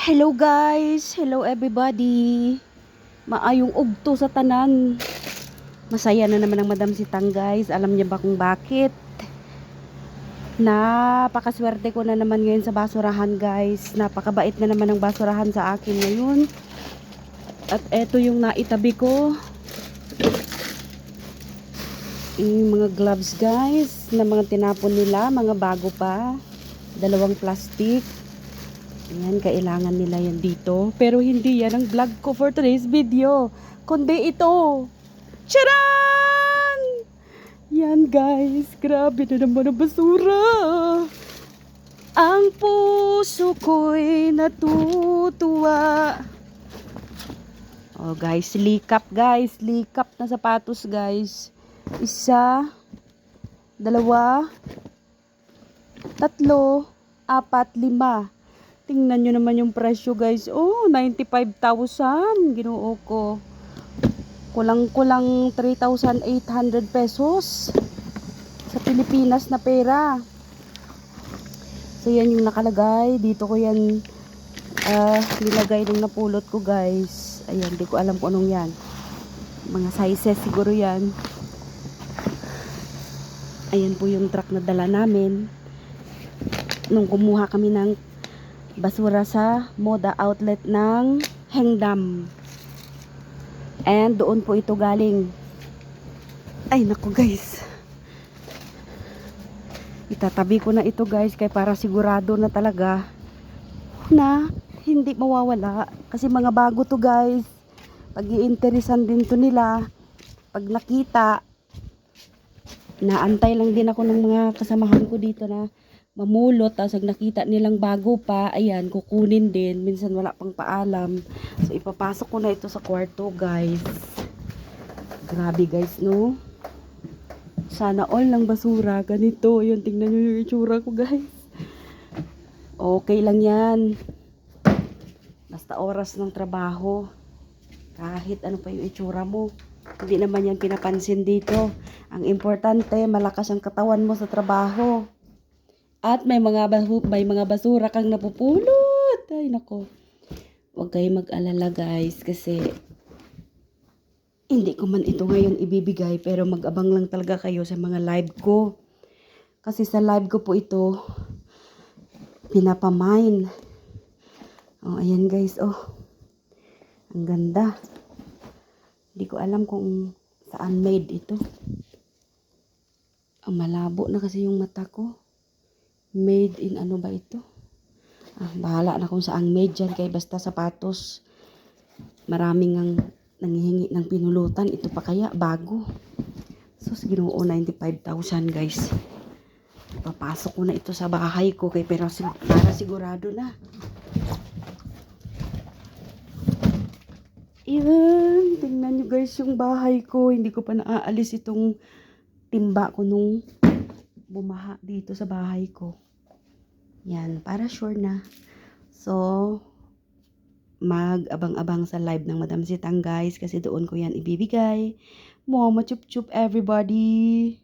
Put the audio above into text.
Hello guys, hello everybody. Maayong ugto sa tanan. Masaya na naman ang Madam Sitang guys. Alam niya ba kung bakit? Napakaswerte ko na naman ngayon sa basurahan guys. Napakabait na naman ang basurahan sa akin ngayon. At eto yung naitabi ko. Yung mga gloves guys, na mga tinapon nila, mga bago pa. 2 plastic. Ayan, kailangan nila yan dito. Pero hindi yan ang vlog ko for today's video. Kundi ito. Charan! Yan guys, grabe na naman ang basura. Ang puso ko'y natutuwa. Oh guys, likap guys. Likap na sapatos guys. 1, 2, 3, 4, 5. Tingnan nyo naman yung presyo guys. Oh, 95,000. Ginoo ko. Kulang-kulang 3,800 pesos. Sa Pilipinas na pera. So yan yung nakalagay. Dito ko yan nilagay nung napulot ko guys. Ayan, di ko alam kung anong yan. Mga sizes siguro yan. Ayan po yung truck na dala namin. Nung kumuha kami ng basura sa Moda Outlet ng Hengdam. And doon po ito galing. Ay naku guys. Itatabi ko na ito guys kaya para sigurado na talaga na hindi mawawala. Kasi mga bago to guys. Pag-iinteresan din to nila. Pag nakita, naantay lang din ako ng mga kasamahan ko dito na mamulot, tapos nakita nilang bago pa, ayan, kukunin din, minsan wala pang paalam. So ipapasok ko na ito sa kwarto guys. Grabe guys, no? Sana all ng basura ganito. Yun, tingnan nyo yung itsura ko guys. Okay lang yan, basta oras ng trabaho, kahit ano pa yung itsura mo, hindi naman yan pinapansin dito. Ang importante, malakas ang katawan mo sa trabaho. At may mga basura kang napupulot. Ay nako. Huwag kayong mag-alala guys kasi hindi ko man ito ngayon ibibigay, pero mag-abang lang talaga kayo sa mga live ko. Kasi sa live ko po ito pinapamine. Oh, ayan guys, oh. Ang ganda. Hindi ko alam kung saan made ito. Ang malabo na kasi yung mata ko. Made in ano ba ito? Bahala na kung saan made dyan. Kaya basta sapatos. Maraming ang nangihingi ng pinulutan. Ito pa kaya bago. So Ginoo, 95,000 guys. Papasok ko na ito sa bahay ko. Kaya pero para sigurado na. Yan. Tingnan nyo guys yung bahay ko. Hindi ko pa naaalis itong timba ko nung bumaha dito sa bahay ko. Yan, para sure na. So, mag-abang-abang sa live ng Madam Sitang guys kasi doon ko yan ibibigay. Mama chup chup everybody!